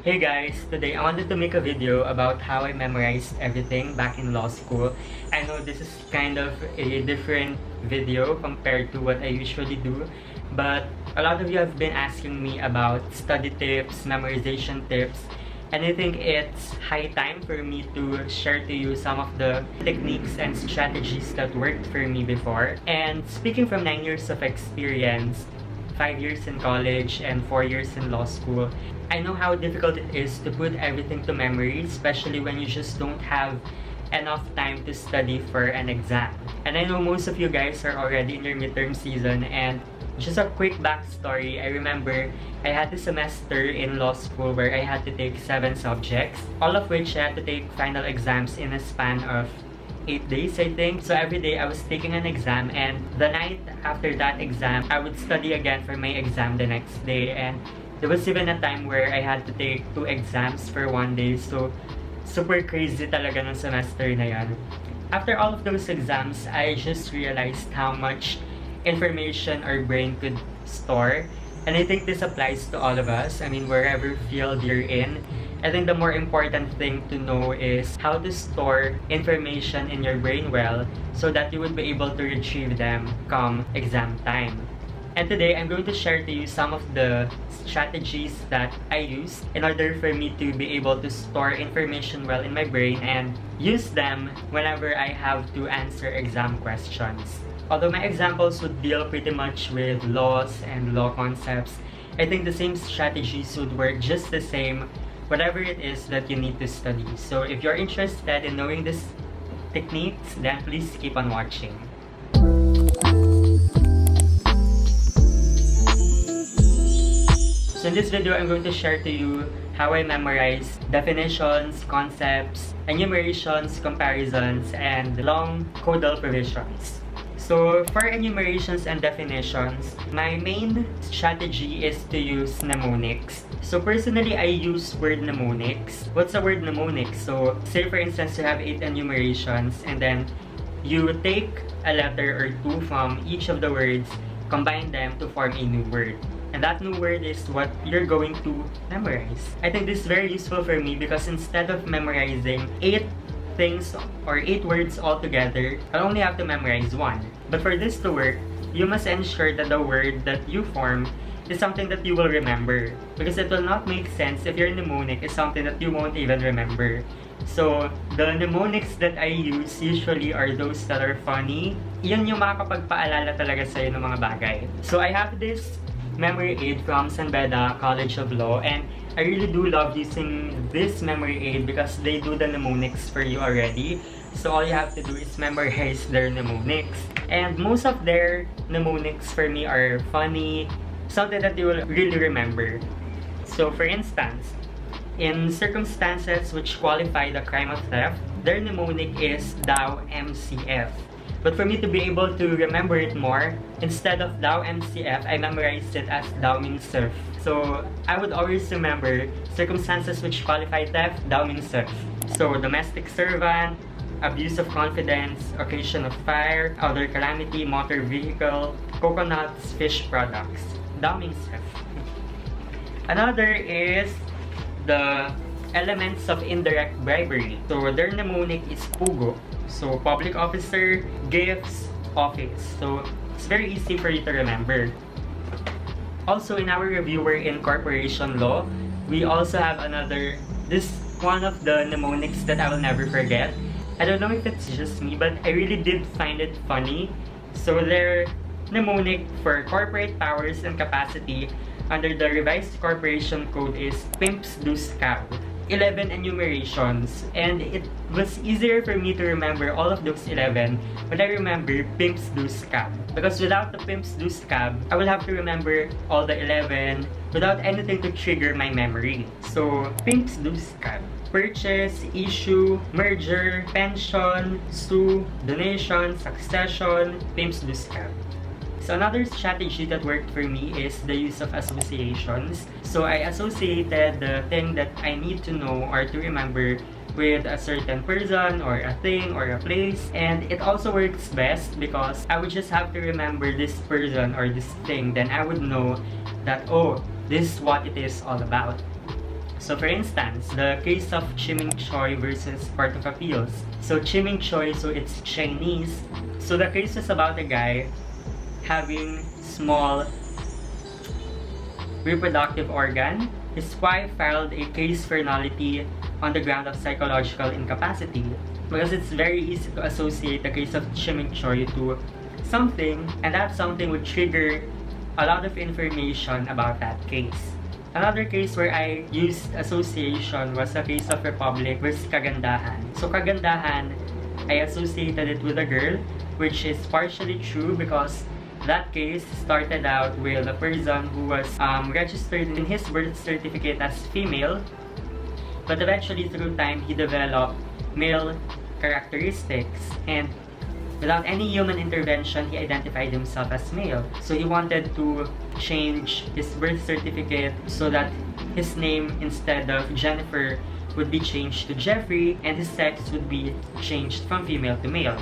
Hey guys, today I wanted to make a video about how I memorized everything back in law school. I know this is kind of a different video compared to what I usually do, but a lot of you have been asking me about study tips, memorization tips, and I think it's high time for me to share to you some of the techniques and strategies that worked for me before. And speaking from 9 years of experience, 5 years in college and 4 years in law school, I know how difficult it is to put everything to memory, especially when you just don't have enough time to study for an exam. And I know most of you guys are already in your midterm season, and just a quick backstory, I remember I had a semester in law school where I had to take 7 subjects, all of which I had to take final exams in a span of 8 days, I think. So every day I was taking an exam, and the night after that exam, I would study again for my exam the next day. And there was even a time where I had to take 2 exams for 1 day. So super crazy talaga ng semester na yan. After all of those exams, I just realized how much information our brain could store. And I think this applies to all of us. I mean, wherever field you're in, I think the more important thing to know is how to store information in your brain well so that you would be able to retrieve them come exam time. And today, I'm going to share to you some of the strategies that I use in order for me to be able to store information well in my brain and use them whenever I have to answer exam questions. Although my examples would deal pretty much with laws and law concepts, I think the same strategies would work just the same whatever it is that you need to study. So if you're interested in knowing these techniques, then please keep on watching. So in this video, I'm going to share to you how I memorize definitions, concepts, enumerations, comparisons, and long codal provisions. So for enumerations and definitions, my main strategy is to use mnemonics. So personally, I use word mnemonics. What's a word mnemonic? So say for instance, you have 8 enumerations, and then you take a letter or 2 from each of the words, combine them to form a new word. And that new word is what you're going to memorize. I think this is very useful for me because instead of memorizing 8 things or 8 words altogether, I'll only have to memorize 1. But for this to work, you must ensure that the word that you form is something that you will remember. Because it will not make sense if your mnemonic is something that you won't even remember. So, the mnemonics that I use usually are those that are funny. Yun yung makakapagpaalala talaga sa'yo ng mga bagay. So, I have this memory aid from San Beda College of Law, and I really do love using this memory aid because they do the mnemonics for you already. So all you have to do is memorize their mnemonics. And most of their mnemonics for me are funny, something that you will really remember. So for instance, in circumstances which qualify the crime of theft, their mnemonic is thou MCF. But for me to be able to remember it more, instead of thou MCF, I memorized it as thou means surf. So I would always remember circumstances which qualify theft, thou means surf. So domestic servant, abuse of confidence, occasion of fire, other calamity, motor vehicle, coconuts, fish products. Thou means surf. Another is the elements of indirect bribery. So their mnemonic is PUGO. So public officer, gifts, office. So it's very easy for you to remember. Also in our reviewer in corporation law, we also have this one of the mnemonics that I will never forget. I don't know if it's just me, but I really did find it funny. So their mnemonic for corporate powers and capacity under the revised corporation code is pimps do scab. 11 enumerations, and it was easier for me to remember all of those 11 when I remember pimps do scab. Because without the pimps do scab, I will have to remember all the 11 without anything to trigger my memory. So pimps do scab: purchase, issue, merger, pension, sue, donation, succession, pimps do scab. So another strategy that worked for me is the use of associations. So I associated the thing that I need to know or to remember with a certain person or a thing or a place. And it also works best because I would just have to remember this person or this thing. Then I would know that, oh, this is what it is all about. So for instance, the case of Chiming Choi versus Court of Appeals. So Chiming Choi, so it's Chinese. So the case is about a guy having small reproductive organ. His wife filed a case for nullity on the ground of psychological incapacity because it's very easy to associate the case of Chiming Choi to something, and that something would trigger a lot of information about that case. Another case where I used association was the case of Republic versus Kagandahan. So Kagandahan, I associated it with a girl, which is partially true because that case started out with a person who was registered in his birth certificate as female, but eventually through time he developed male characteristics, and without any human intervention, he identified himself as male. So he wanted to change his birth certificate so that his name, instead of Jennifer, would be changed to Jeffrey, and his sex would be changed from female to male.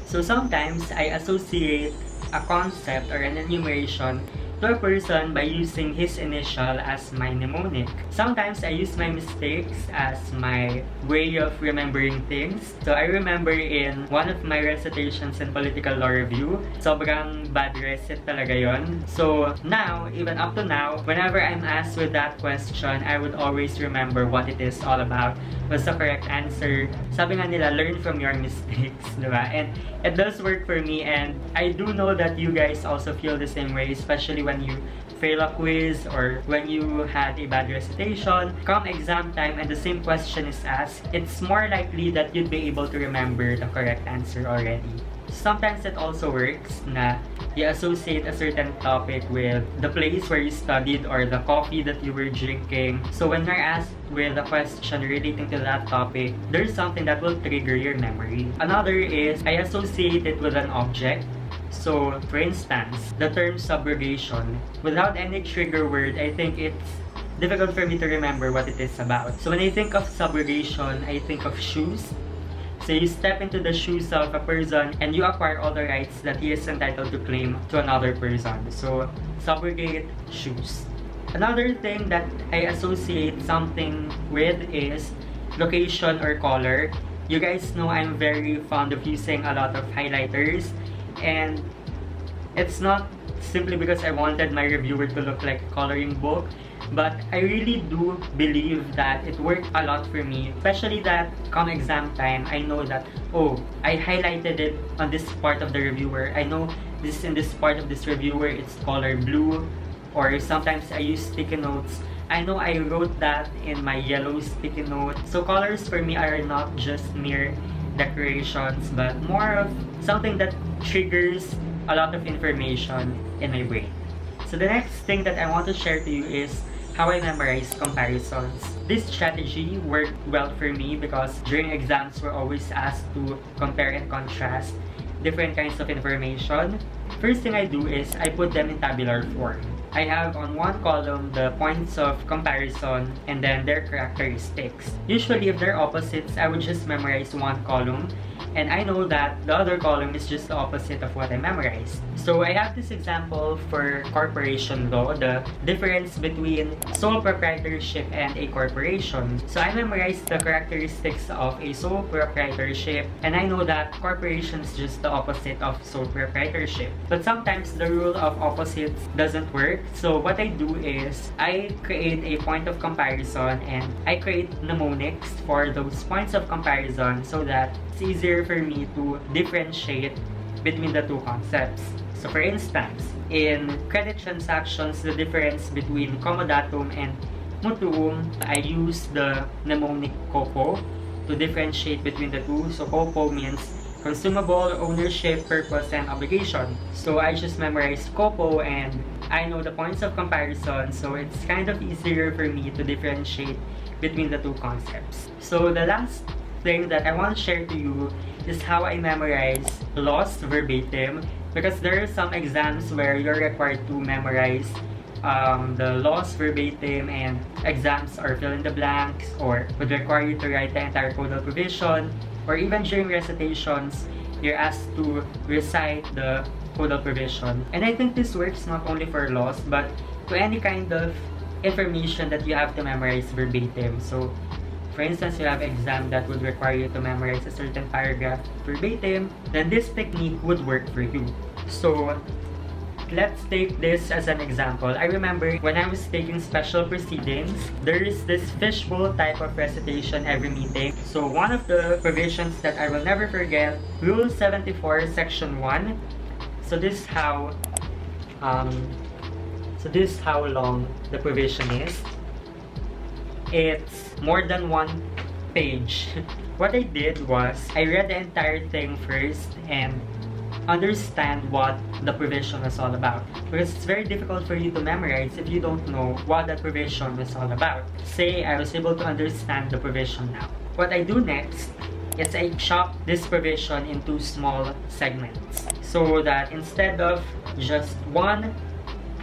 So sometimes I associate a concept or an enumeration to a person by using his initial as my mnemonic. Sometimes I use my mistakes as my way of remembering things. So I remember in one of my recitations in political law review, sobrang bad recit talaga yon. So now, even up to now, whenever I'm asked with that question, I would always remember what it is all about. What's the correct answer? Sabi nga nila, learn from your mistakes, diba? And it does work for me, and I do know that you guys also feel the same way, especially when you fail a quiz or when you had a bad recitation. Come exam time and the same question is asked, it's more likely that you'd be able to remember the correct answer already. Sometimes it also works na you associate a certain topic with the place where you studied or the coffee that you were drinking. So when you're asked with a question relating to that topic, there's something that will trigger your memory. Another is I associate it with an object. So, for instance, the term subrogation, without any trigger word, I think it's difficult for me to remember what it is about. So when I think of subrogation, I think of shoes. So you step into the shoes of a person and you acquire all the rights that he is entitled to claim to another person. So, subrogate shoes. Another thing that I associate something with is location or color. You guys know I'm very fond of using a lot of highlighters, and it's not simply because I wanted my reviewer to look like a coloring book, but I really do believe that it worked a lot for me, especially that come exam time, I know that, oh, I highlighted it on this part of the reviewer. I know this in this part of this reviewer, it's color blue, or sometimes I use sticky notes. I know I wrote that in my yellow sticky note. So colors for me are not just mere decorations, but more of something that triggers a lot of information in my brain. So the next thing that I want to share to you is how I memorize comparisons. This strategy worked well for me because during exams we're always asked to compare and contrast different kinds of information. First thing I do is I put them in tabular form. I have on one column the points of comparison and then their characteristics. Usually if they're opposites, I would just memorize one column, and I know that the other column is just the opposite of what I memorized. So I have this example for corporation law, the difference between sole proprietorship and a corporation. So I memorized the characteristics of a sole proprietorship, and I know that corporation is just the opposite of sole proprietorship. But sometimes the rule of opposites doesn't work. So what I do is I create a point of comparison and I create mnemonics for those points of comparison so that it's easier for me to differentiate between the two concepts. So for instance, in credit transactions, the difference between comodatum and mutuum, I use the mnemonic COPO to differentiate between the two. So COPO means consumable, ownership, purpose, and obligation. So I just memorize COPO and I know the points of comparison, so it's kind of easier for me to differentiate between the two concepts. So the last thing that I want to share to you is how I memorize laws verbatim, because there are some exams where you're required to memorize the laws verbatim, and exams are fill in the blanks or would require you to write the entire codal provision, or even during recitations you're asked to recite the codal provision. And I think this works not only for laws but to any kind of information that you have to memorize verbatim. So, for instance, you have exam that would require you to memorize a certain paragraph verbatim, then this technique would work for you. So, let's take this as an example. I remember when I was taking special proceedings, there is this fishbowl type of recitation every meeting. So one of the provisions that I will never forget, Rule 74, Section 1. So this is how long the provision is. It's more than one page. What I did was, I read the entire thing first and understand what the provision was all about, because it's very difficult for you to memorize if you don't know what that provision was all about. Say I was able to understand the provision now. What I do next is I chop this provision into small segments so that instead of just one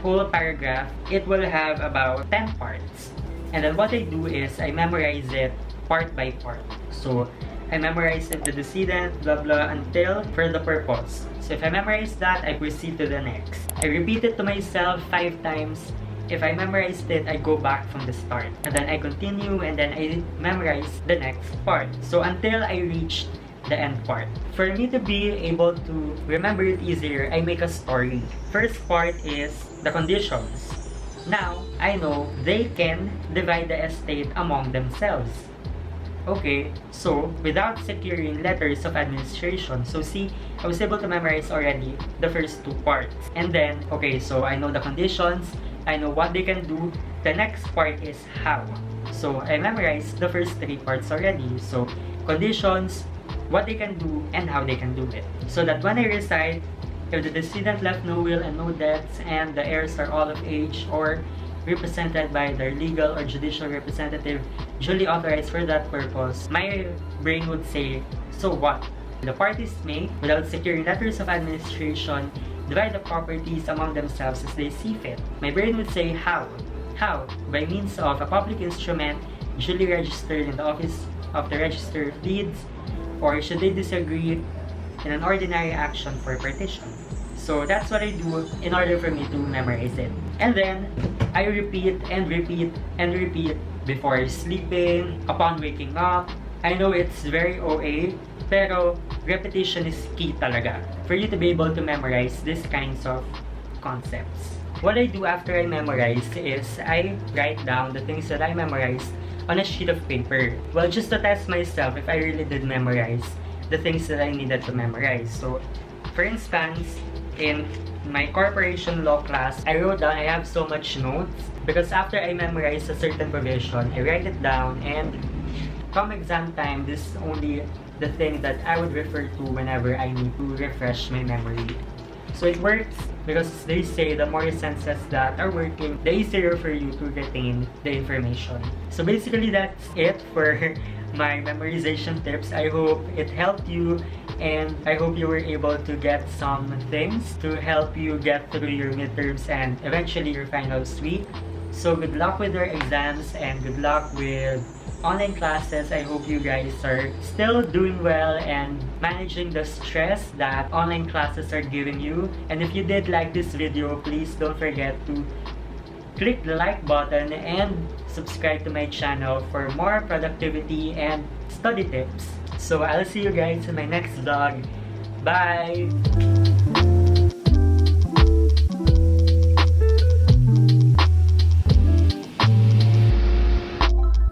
whole paragraph, it will have about 10 parts. And then what I do is I memorize it part by part. So I memorize the antecedent, blah blah, until for the purpose. So if I memorize that, I proceed to the next. I repeat it to myself 5 times. If I memorized it, I go back from the start. And then I continue and then I memorize the next part. So until I reach the end part. For me to be able to remember it easier, I make a story. First part is the conditions. Now, I know they can divide the estate among themselves. Okay, so without securing letters of administration, so see, I was able to memorize already the first 2 parts. And then, okay, so I know the conditions, I know what they can do. The next part is how. So I memorized the first 3 parts already. So conditions, what they can do, and how they can do it. So that when I recite, if the decedent left no will and no debts, and the heirs are all of age or represented by their legal or judicial representative duly authorized for that purpose, my brain would say, so what? The parties may, without securing letters of administration, divide the properties among themselves as they see fit. My brain would say, how? How? By means of a public instrument duly registered in the office of the Register of Deeds, or should they disagree, in an ordinary action for partition. So that's what I do in order for me to memorize it. And then, I repeat and repeat and repeat before sleeping, upon waking up. I know it's very OA, pero repetition is key talaga for you to be able to memorize these kinds of concepts. What I do after I memorize is I write down the things that I memorized on a sheet of paper. Well, just to test myself if I really did memorize the things that I needed to memorize. So, for instance, in my corporation law class, I wrote down I have so much notes because after I memorize a certain provision, I write it down, and come exam time, this is only the thing that I would refer to whenever I need to refresh my memory. So it works because they say the more senses that are working, the easier for you to retain the information. So basically that's it for my memorization tips. I hope it helped you, and I hope you were able to get some things to help you get through your midterms and eventually your finals week. So good luck with your exams and good luck with online classes. I hope you guys are still doing well and managing the stress that online classes are giving you. And if you did like this video, please don't forget to click the like button and subscribe to my channel for more productivity and study tips. So I'll see you guys in my next vlog. Bye!